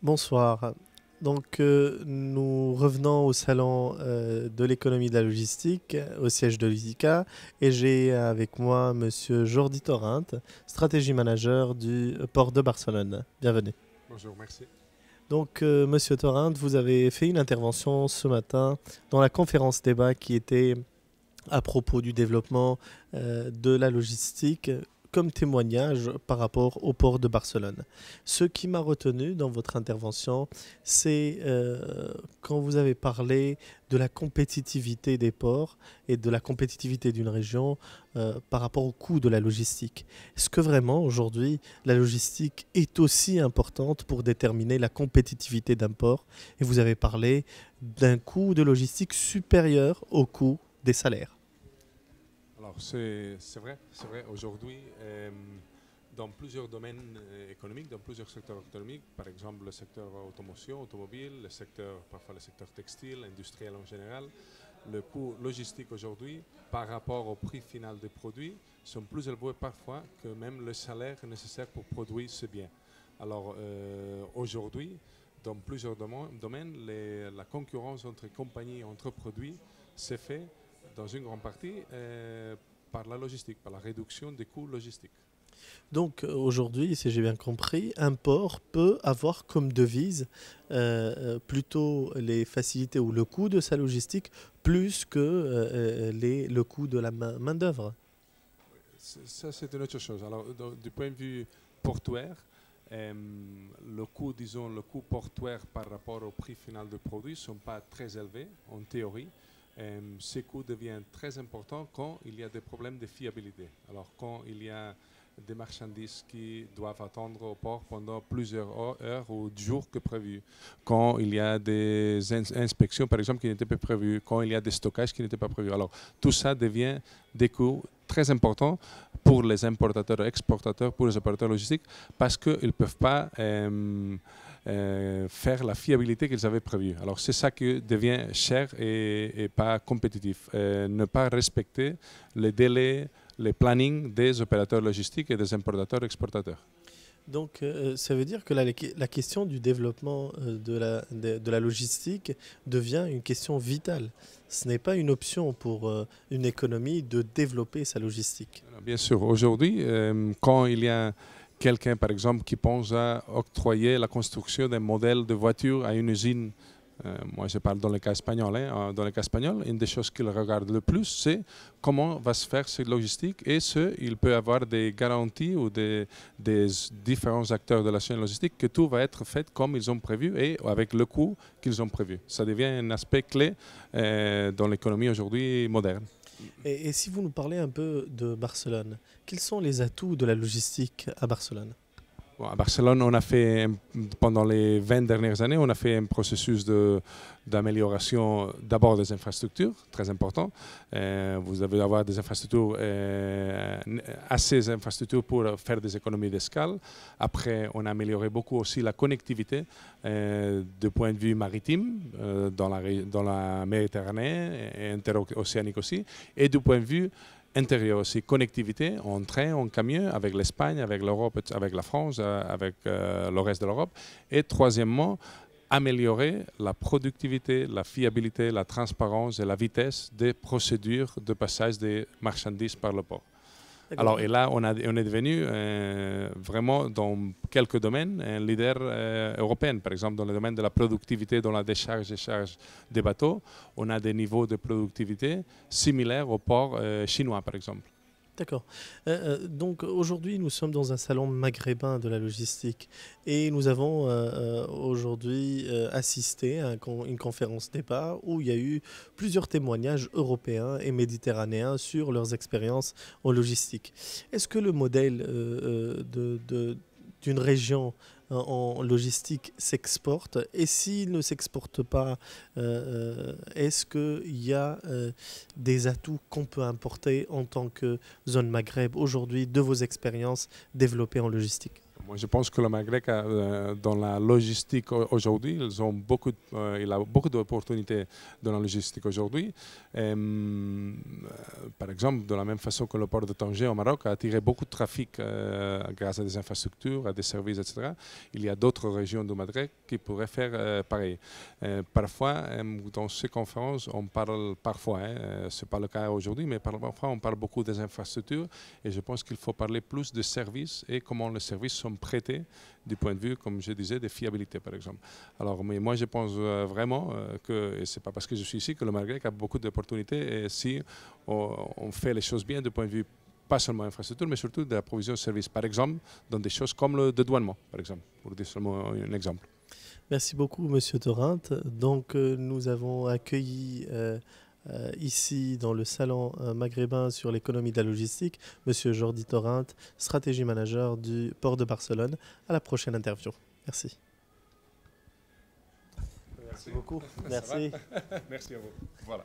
Bonsoir. Nous revenons au salon de l'économie de la logistique, au siège de l'ISICA, et j'ai avec moi Monsieur Jordi Torrent, stratégie manager du port de Barcelone. Bienvenue. Bonjour, merci. Monsieur Torrent, vous avez fait une intervention ce matin dans la conférence débat qui était à propos du développement de la logistique comme témoignage par rapport au port de Barcelone. Ce qui m'a retenu dans votre intervention, c'est quand vous avez parlé de la compétitivité des ports et de la compétitivité d'une région par rapport au coût de la logistique. Est-ce que vraiment aujourd'hui la logistique est aussi importante pour déterminer la compétitivité d'un port? Et vous avez parlé d'un coût de logistique supérieur au coût des salaires. Alors, c'est vrai. Aujourd'hui, dans plusieurs domaines économiques, dans plusieurs secteurs économiques, par exemple le secteur automotion, automobile, parfois le secteur textile, industriel en général, le coût logistique aujourd'hui, par rapport au prix final des produits, sont plus élevés parfois que même le salaire nécessaire pour produire ce bien. Alors, aujourd'hui, dans plusieurs domaines, la concurrence entre compagnies et entre produits s'est faite dans une grande partie par la logistique, par la réduction des coûts logistiques. Donc aujourd'hui, si j'ai bien compris, un port peut avoir comme devise plutôt les facilités ou le coût de sa logistique plus que le coût de la main-d'œuvre. Ça, c'est une autre chose. Alors, du point de vue portuaire, le coût portuaire par rapport au prix final du produit ne sont pas très élevés en théorie. Ces coûts deviennent très importants quand il y a des problèmes de fiabilité. Alors, quand il y a des marchandises qui doivent attendre au port pendant plusieurs heures ou jours que prévu, quand il y a des inspections, par exemple, qui n'étaient pas prévues, quand il y a des stockages qui n'étaient pas prévus. Alors, tout ça devient des coûts très importants pour les importateurs et exportateurs, pour les opérateurs logistiques, parce qu'ils ne peuvent pas faire la fiabilité qu'ils avaient prévue. Alors c'est ça qui devient cher et pas compétitif. Ne pas respecter les délais, les plannings des opérateurs logistiques et des importateurs et exportateurs. Donc ça veut dire que la question du développement de la logistique devient une question vitale. Ce n'est pas une option pour une économie de développer sa logistique. Bien sûr, aujourd'hui, quand il y a quelqu'un, par exemple, qui pense à octroyer la construction d'un modèle de voiture à une usine, moi je parle dans le cas espagnol, dans le cas espagnol, une des choses qu'il regarde le plus, c'est comment va se faire cette logistique et il peut avoir des garanties ou des différents acteurs de la chaîne logistique que tout va être fait comme ils ont prévu et avec le coût qu'ils ont prévu. Ça devient un aspect clé dans l'économie aujourd'hui moderne. Et si vous nous parlez un peu de Barcelone, quels sont les atouts de la logistique à Barcelone? Bon, à Barcelone, pendant les 20 dernières années, on a fait un processus d'amélioration d'abord des infrastructures, très important. Vous devez avoir des infrastructures, assez infrastructures pour faire des économies d'escale. Après, on a amélioré beaucoup aussi la connectivité du point de vue maritime dans la Méditerranée et interocéanique aussi, et du point de vue intérieur aussi, connectivité en train, en camion, avec l'Espagne, avec l'Europe, avec la France, avec le reste de l'Europe. Et troisièmement, améliorer la productivité, la fiabilité, la transparence et la vitesse des procédures de passage des marchandises par le port. Alors, et là, on est devenu vraiment dans quelques domaines un leader européen. Par exemple, dans le domaine de la productivité, dans la décharge et charge des bateaux, on a des niveaux de productivité similaires aux ports chinois, par exemple. D'accord. Donc aujourd'hui, nous sommes dans un salon maghrébin de la logistique et nous avons aujourd'hui assisté à une conférence débat où il y a eu plusieurs témoignages européens et méditerranéens sur leurs expériences en logistique. Est-ce que le modèle d'une région en logistique s'exporte? Et s'il ne s'exporte pas, est-ce qu'il y a des atouts qu'on peut importer en tant que zone Maghreb aujourd'hui de vos expériences développées en logistique? Moi, je pense que le Maghreb, dans la logistique aujourd'hui, il a beaucoup d'opportunités dans la logistique aujourd'hui. Par exemple, de la même façon que le port de Tanger au Maroc a attiré beaucoup de trafic grâce à des infrastructures, à des services, etc. Il y a d'autres régions du Maghreb qui pourraient faire pareil. Parfois, dans ces conférences, on parle parfois, ce n'est pas le cas aujourd'hui, mais parfois on parle beaucoup des infrastructures et je pense qu'il faut parler plus de services et comment les services sont prêtés du point de vue, comme je disais, de fiabilité, par exemple. Alors, mais moi, je pense vraiment que, et ce n'est pas parce que je suis ici, que le Maghreb a beaucoup d'opportunités et si on fait les choses bien du point de vue pas seulement infrastructure, mais surtout de la provision de services. Par exemple, dans des choses comme le dédouanement, par exemple, pour dire seulement un exemple. Merci beaucoup, Monsieur Torrent. Donc, nous avons accueilli ici dans le salon maghrébin sur l'économie de la logistique, Monsieur Jordi Torrent, stratégie manager du port de Barcelone. À la prochaine interview. Merci. Merci beaucoup. Merci. Merci à vous. Voilà.